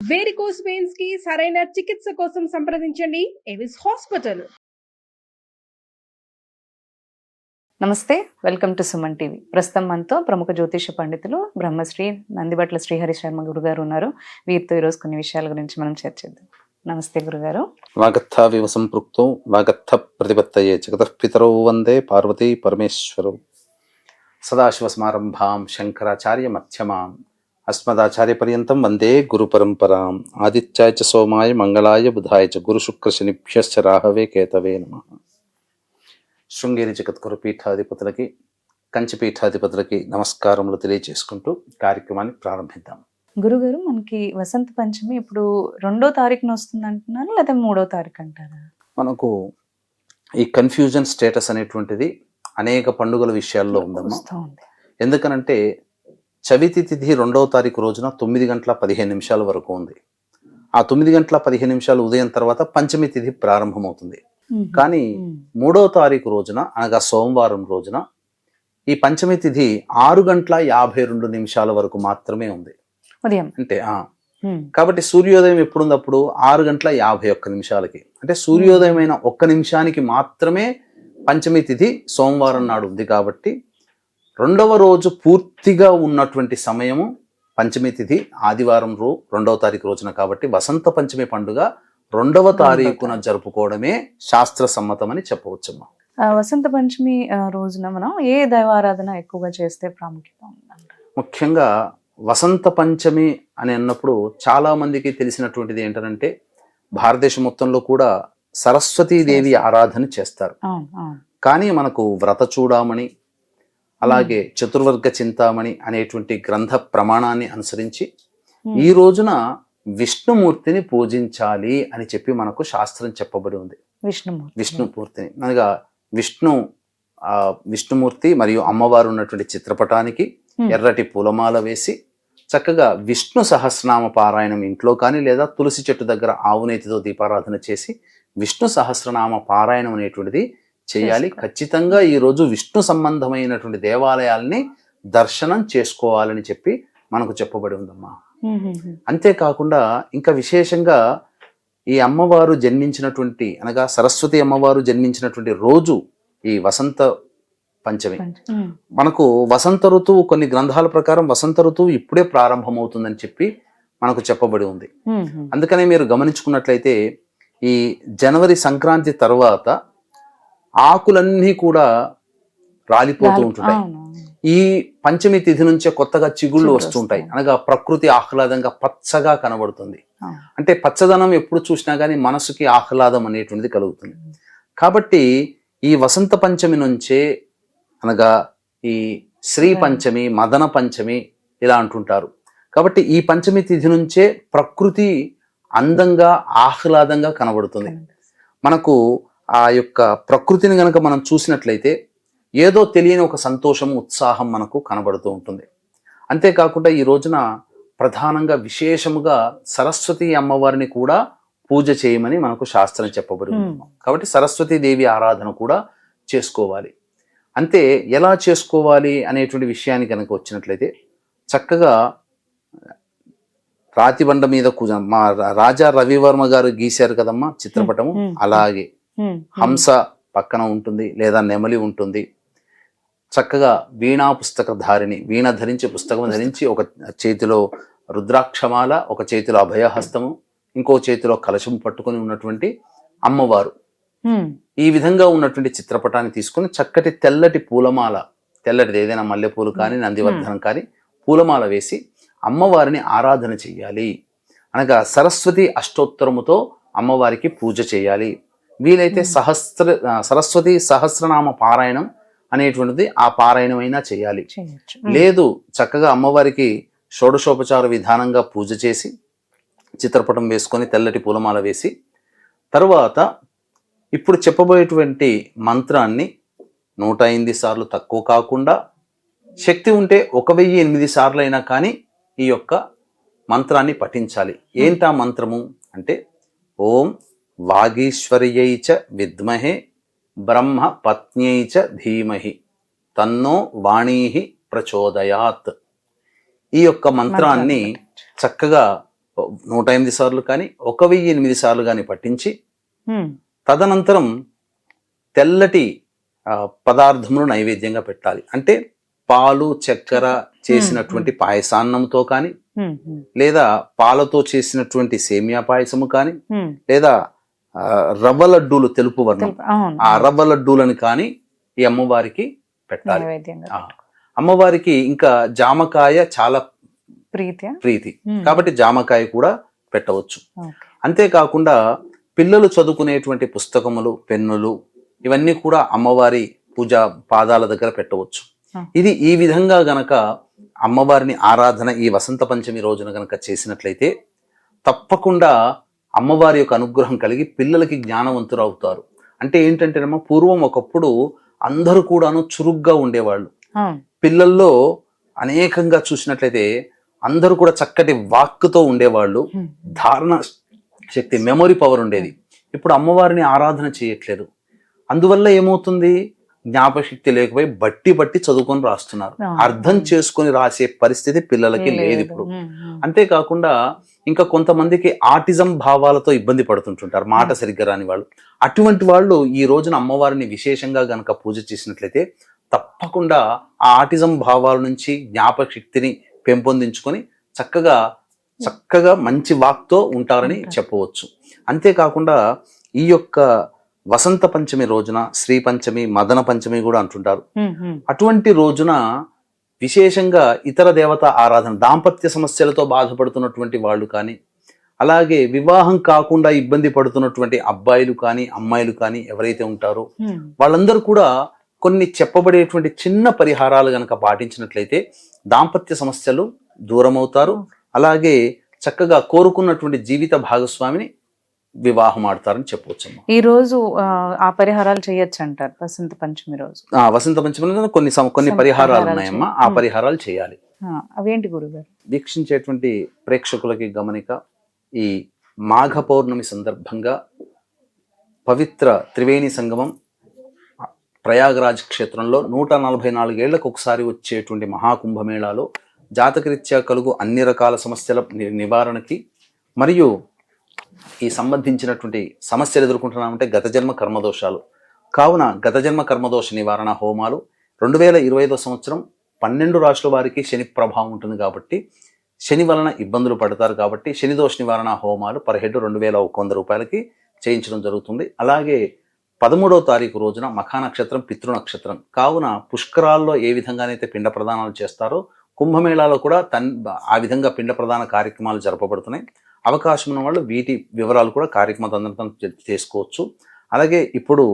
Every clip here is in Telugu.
వేరికోస్ వెయిన్స్ కి సరైన చికిత్స కోసం సంప్రదించండి ఎవిస్ హాస్పిటల్. నమస్తే, వెల్కమ్ టు సుమన్ టీవీ. ప్రస్తుతం మనతో ప్రముఖ జ్యోతిష పండితులు బ్రహ్మశ్రీ నందిబట్ల శ్రీహరి శర్మ గురుగారు ఉన్నారు. వీరితో ఈరోజు కొన్ని విషయాల గురించి మనం చర్చిద్దాం. నమస్తే గురుగారు. వాగర్థావివ సంపృక్తో వాగర్థ ప్రతిపత్తయే జగతః పితరౌ వందే పార్వతీ పరమేశ్వరౌ. సదాశివ సమారంభాం శంకరాచార్య మధ్యమాం అస్మదాచార్య పర్యంతం వందే గురు పరంపరాం. ఆదిత్యాయ చ సోమాయ మంగళాయ బుధాయ చ గురు శుక్ర శనిభ్యశ్చ రాహవే కేతవే నమః. శృంగేరి జగద్గురు పీఠాధిపతులకి, కంచి పీఠాధిపతులకి నమస్కారములు తెలియజేసుకుంటూ కార్యక్రమాన్ని ప్రారంభిద్దాం. గురుగారు, మనకి వసంత పంచమి ఇప్పుడు 2వ తారీఖున వస్తుంది అంటున్నారు, లేదా 3వ తారీఖు అంటారా? మనకు ఈ కన్ఫ్యూజన్ స్టేటస్ అనేటువంటిది అనేక పండుగల విషయాల్లో ఉందమ్మా. ఎందుకనంటే చవితి తిథి 2వ తారీఖు రోజున 9:15 వరకు ఉంది. ఆ 9:15 ఉదయం తర్వాత పంచమి తిథి ప్రారంభమవుతుంది. కానీ 3వ తారీఖు రోజున అనగా సోమవారం రోజున ఈ పంచమి తిథి 6:52 వరకు మాత్రమే ఉంది ఉదయం. అంటే కాబట్టి సూర్యోదయం ఎప్పుడుంది? అప్పుడు 6:51 అంటే సూర్యోదయం అయిన 1 నిమిషానికి మాత్రమే పంచమి తిథి సోమవారం నాడు ఉంది. కాబట్టి 2వ రోజు పూర్తిగా ఉన్నటువంటి సమయము పంచమి తిథి ఆదివారం 2వ తారీఖు రోజున. కాబట్టి వసంత పంచమి పండుగ 2వ తారీఖున జరుపుకోవడమే శాస్త్ర సమ్మతమని చెప్పవచ్చమ్మా. వసంత పంచమి రోజున మనం ఏ దైవారాధన ఎక్కువగా చేస్తే ప్రాముఖ్యత ఉందంట? ముఖ్యంగా వసంత పంచమి అని అన్నప్పుడు చాలా మందికి తెలిసినటువంటిది ఏంటంటే భారతదేశం మొత్తంలో కూడా సరస్వతీదేవి ఆరాధన చేస్తారు. కానీ మనకు వ్రత చూడామణి, అలాగే చతుర్వర్గ చింతామణి అనేటువంటి గ్రంథ ప్రమాణాన్ని అనుసరించి ఈ రోజున విష్ణుమూర్తిని పూజించాలి అని చెప్పి మనకు శాస్త్రం చెప్పబడి ఉంది. విష్ణుమూర్తిని అనగా విష్ణుమూర్తి మరియు అమ్మవారు ఉన్నటువంటి చిత్రపటానికి ఎర్రటి పూలమాల వేసి చక్కగా విష్ణు సహస్రనామ పారాయణం ఇంట్లో కానీ లేదా తులసి చెట్టు దగ్గర ఆవునేతితో దీపారాధన చేసి విష్ణు సహస్రనామ పారాయణం అనేటువంటిది చేయాలి. ఖచ్చితంగా ఈ రోజు విష్ణు సంబంధమైనటువంటి దేవాలయాల్ని దర్శనం చేసుకోవాలని చెప్పి మనకు చెప్పబడి ఉందమ్మా. అంతేకాకుండా ఇంకా విశేషంగా ఈ అమ్మవారు జన్మించినటువంటి అనగా సరస్వతి అమ్మవారు జన్మించినటువంటి రోజు ఈ వసంత పంచమి. మనకు వసంత ఋతువు కొన్ని గ్రంథాల ప్రకారం వసంత ఋతువు ఇప్పుడే ప్రారంభమవుతుందని చెప్పి మనకు చెప్పబడి ఉంది. అందుకనే మీరు గమనించుకున్నట్లయితే ఈ జనవరి సంక్రాంతి తర్వాత ఆకులన్నీ కూడా రాలిపోతూ ఉంటుంటాయి. ఈ పంచమి తిథి నుంచే కొత్తగా చిగుళ్ళు వస్తుంటాయి. అనగా ప్రకృతి ఆహ్లాదంగా పచ్చగా కనబడుతుంది. అంటే పచ్చదనం ఎప్పుడు చూసినా గానీ మనసుకి ఆహ్లాదం అనేటువంటిది కలుగుతుంది. కాబట్టి ఈ వసంత పంచమి నుంచే అనగా ఈ శ్రీ పంచమి, మదన పంచమి ఇలా అంటుంటారు. కాబట్టి ఈ పంచమి తిథి నుంచే ప్రకృతి అందంగా ఆహ్లాదంగా కనబడుతుంది. మనకు ఆ యొక్క ప్రకృతిని గనక మనం చూసినట్లయితే ఏదో తెలియని ఒక సంతోషం, ఉత్సాహం మనకు కనబడుతూ ఉంటుంది. అంతేకాకుండా ఈ రోజున ప్రధానంగా విశేషముగా సరస్వతి అమ్మవారిని కూడా పూజ చేయమని మనకు శాస్త్రం చెప్పబడి ఉంది. కాబట్టి సరస్వతీదేవి ఆరాధన కూడా చేసుకోవాలి. అంతే ఎలా చేసుకోవాలి అనేటువంటి విషయానికి కనుక వచ్చినట్లయితే చక్కగా రాతిబండ మీద మా రాజా రవివర్మ గారు గీశారు కదమ్మా చిత్రపటము, అలాగే హంస పక్కన ఉంటుంది లేదా నెమలి ఉంటుంది. చక్కగా వీణా పుస్తక ధారిణి, వీణ ధరించి పుస్తకం ధరించి ఒక చేతిలో రుద్రాక్షమాల, ఒక చేతిలో అభయహస్తము, ఇంకో చేతిలో కలశం పట్టుకొని ఉన్నటువంటి అమ్మవారు ఈ విధంగా ఉన్నటువంటి చిత్రపటాన్ని తీసుకుని చక్కటి తెల్లటి పూలమాల, తెల్లటిది ఏదైనా మల్లెపూలు కానీ నందివర్ధనం కానీ పూలమాల వేసి అమ్మవారిని ఆరాధన చెయ్యాలి. అనగా సరస్వతి అష్టోత్తరముతో అమ్మవారికి పూజ చేయాలి. వీలైతే సరస్వతి సహస్రనామ పారాయణం అనేటువంటిది ఆ పారాయణమైనా చేయాలి. లేదు చక్కగా అమ్మవారికి షోడశోపచార విధానంగా పూజ చేసి చిత్రపటం వేసుకొని తెల్లటి పూలమాల వేసి తరువాత ఇప్పుడు చెప్పబోయేటువంటి మంత్రాన్ని 108 సార్లు తక్కువ కాకుండా, శక్తి ఉంటే 1008 సార్లు అయినా కానీ ఈ యొక్క మంత్రాన్ని పఠించాలి. ఏంటా మంత్రము అంటే ఓం వాగీశ్వర్యై చ విద్మహే బ్రహ్మ పత్న్యై చ ధీమహి తన్నో వాణీ ప్రచోదయాత్. ఈ యొక్క మంత్రాన్ని చక్కగా 108 సార్లు కానీ 1008 సార్లు కానీ పట్టించి తదనంతరం తెల్లటి పదార్థములు నైవేద్యంగా పెట్టాలి. అంటే పాలు చక్కెర చేసినటువంటి పాయసాన్నంతో కానీ, లేదా పాలతో చేసినటువంటి సేమియా పాయసము కానీ, లేదా రవ్వ లడ్డూలు తెలుపు వర్ణం ఆ రవ్వ లడ్డూలను కానీ ఈ అమ్మవారికి పెట్టాలి. అమ్మవారికి ఇంకా జామకాయ చాలా ప్రీతి కాబట్టి జామకాయ కూడా పెట్టవచ్చు. అంతేకాకుండా పిల్లలు చదువుకునేటువంటి పుస్తకములు, పెన్నులు ఇవన్నీ కూడా అమ్మవారి పూజా పాదాల దగ్గర పెట్టవచ్చు. ఇది ఈ విధంగా గనక అమ్మవారిని ఆరాధన ఈ వసంత పంచమి రోజున గనక చేసినట్లయితే తప్పకుండా అమ్మవారి యొక్క అనుగ్రహం కలిగి పిల్లలకి జ్ఞానవంతులు అవుతారు. అంటే ఏంటంటేనమ్మా, పూర్వం ఒకప్పుడు అందరూ కూడాను చురుగ్గా ఉండేవాళ్ళు. పిల్లల్లో అనేకంగా చూసినట్లయితే అందరూ కూడా చక్కటి వాక్కుతో ఉండేవాళ్ళు, ధారణ శక్తి, మెమొరీ పవర్ ఉండేది. ఇప్పుడు అమ్మవారిని ఆరాధన చేయట్లేదు. అందువల్ల ఏమవుతుంది, జ్ఞాపశక్తి లేకపోయి బట్టి చదువుకొని రాస్తున్నారు. అర్థం చేసుకొని రాసే పరిస్థితి పిల్లలకి లేదు ఇప్పుడు. అంతేకాకుండా ఇంకా కొంతమందికి ఆటిజం భావాలతో ఇబ్బంది పడుతుంటుంటారు, మాట సరిగ్గా రాని వాళ్ళు. అటువంటి వాళ్ళు ఈ రోజున అమ్మవారిని విశేషంగా గనక పూజ చేసినట్లయితే తప్పకుండా ఆ ఆటిజం భావాల నుంచి జ్ఞాపక శక్తిని పెంపొందించుకొని చక్కగా మంచి వాక్తో ఉంటారని చెప్పవచ్చు. అంతేకాకుండా ఈ యొక్క వసంత పంచమి రోజున శ్రీ పంచమి, మదన పంచమి కూడా అంటుంటారు. అటువంటి రోజున విశేషంగా ఇతర దేవత ఆరాధన, దాంపత్య సమస్యలతో బాధపడుతున్నటువంటి వాళ్ళు కానీ, అలాగే వివాహం కాకుండా ఇబ్బంది పడుతున్నటువంటి అబ్బాయిలు కానీ అమ్మాయిలు కానీ ఎవరైతే ఉంటారో వాళ్ళందరూ కూడా కొన్ని చెప్పబడేటువంటి చిన్న పరిహారాలు గనక పాటించినట్లయితే దాంపత్య సమస్యలు దూరమవుతారు. అలాగే చక్కగా కోరుకున్నటువంటి జీవిత భాగస్వామిని వివాహం ఆడతారని చెప్పవచ్చు. ఈ రోజు ఆ పరిహారాలు చేయొచ్చు అంటారు వసంత పంచమి రోజు. వసంత పంచమి కొన్ని పరిహారాలు ఉన్నాయమ్మా, ఆ పరిహారాలు చేయాలి. అవేంటి గురుగారు? వీక్షించేటువంటి ప్రేక్షకులకి గమనిక, ఈ మాఘ పౌర్ణమి సందర్భంగా పవిత్ర త్రివేణి సంగమం ప్రయాగరాజ్ క్షేత్రంలో 144 ఏళ్లకు ఒకసారి వచ్చేటువంటి మహాకుంభమేళాలో జాతకరీత్యా కలుగు అన్ని రకాల సమస్యల నివారణకి మరియు ఈ సంబంధించినటువంటి సమస్యలు ఎదుర్కొంటున్నామంటే గత జన్మ కర్మదోషాలు కావున గత జన్మ కర్మదోష నివారణ హోమాలు 2025 సంవత్సరం 12 రాశుల వారికి శని ప్రభావం ఉంటుంది కాబట్టి శని వలన ఇబ్బందులు పడతారు కాబట్టి శని దోష నివారణ హోమాలు పర్ హెడ్ 2100 రూపాయలకి చేయించడం జరుగుతుంది. అలాగే 13వ తారీఖు రోజున మఖా నక్షత్రం పితృ నక్షత్రం కావున పుష్కరాల్లో ఏ విధంగానైతే పిండ ప్రదానాలు చేస్తారో కుంభమేళాలో కూడా ఆ విధంగా పిండ ప్రదాన కార్యక్రమాలు జరపబడుతున్నాయి. అవకాశం ఉన్న వాళ్ళు వీటి వివరాలు కూడా కార్యక్రమం చేసుకోవచ్చు. అలాగే ఇప్పుడు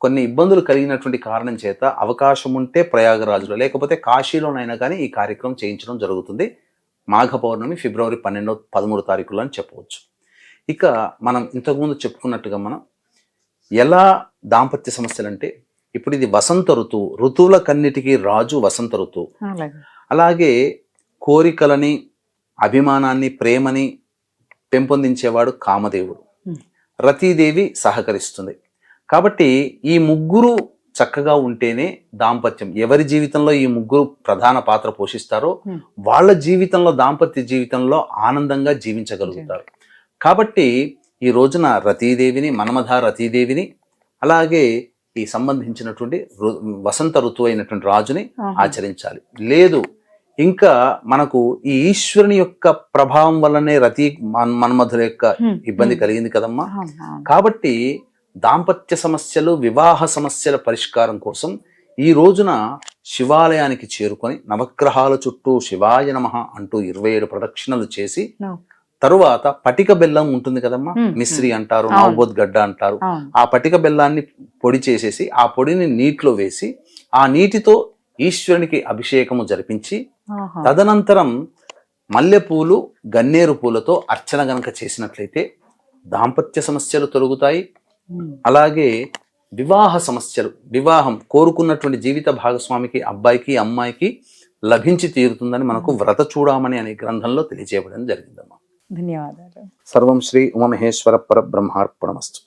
కొన్ని ఇబ్బందులు కలిగినటువంటి కారణం చేత అవకాశం ఉంటే ప్రయాగరాజులో లేకపోతే కాశీలోనైనా కానీ ఈ కార్యక్రమం చేయించడం జరుగుతుంది. మాఘ పౌర్ణమి ఫిబ్రవరి 12-13 తారీఖులో అని చెప్పవచ్చు. ఇక మనం ఇంతకుముందు చెప్పుకున్నట్టుగా మనం ఎలా దాంపత్య సమస్యలు అంటే ఇప్పుడు ఇది వసంత ఋతువు, ఋతువులకన్నిటికీ రాజు వసంత ఋతువు. అలాగే కోరికలని, అభిమానాన్ని, ప్రేమని పెంపొందించేవాడు కామదేవుడు, రతీదేవి సహకరిస్తుంది. కాబట్టి ఈ ముగ్గురు చక్కగా ఉంటేనే దాంపత్యం, ఎవరి జీవితంలో ఈ ముగ్గురు ప్రధాన పాత్ర పోషిస్తారో వాళ్ళ జీవితంలో దాంపత్య జీవితంలో ఆనందంగా జీవించగలుగుతారు. కాబట్టి ఈ రోజున రతీదేవిని, మన్మథ రతీదేవిని, అలాగే ఈ సంబంధించినటువంటి వసంత ఋతువు అయినటువంటి రాజుని ఆచరించాలి. లేదు ఇంకా మనకు ఈ ఈశ్వరుని యొక్క ప్రభావం వల్లనే రతి మన్మధుల యొక్క ఇబ్బంది కలిగింది కదమ్మా. కాబట్టి దాంపత్య సమస్యలు, వివాహ సమస్యల పరిష్కారం కోసం ఈ రోజున శివాలయానికి చేరుకొని నవగ్రహాల చుట్టూ శివాయ నమః అంటూ 27 ప్రదక్షిణలు చేసి తరువాత పటిక బెల్లం ఉంటుంది కదమ్మా, మిశ్రి అంటారు, నవబోద్ గడ్డ అంటారు. ఆ పటిక బెల్లాన్ని పొడి చేసేసి ఆ పొడిని నీటిలో వేసి ఆ నీటితో ఈశ్వరునికి అభిషేకము జరిపించి తదనంతరం మల్లెపూలు, గన్నేరు పూలతో అర్చన గనక చేసినట్లయితే దాంపత్య సమస్యలు తొలగుతాయి. అలాగే వివాహ సమస్యలు, వివాహం కోరుకున్నటువంటి జీవిత భాగస్వామికి, అబ్బాయికి అమ్మాయికి లభించి తీరుతుందని మనకు వ్రత చూడమని అనే గ్రంథంలో తెలియజేయబడడం జరిగిందమ్మా. ధన్యవాదాలు. సర్వం శ్రీ ఉమామహేశ్వర పరబ్రహ్మార్పణమస్తు.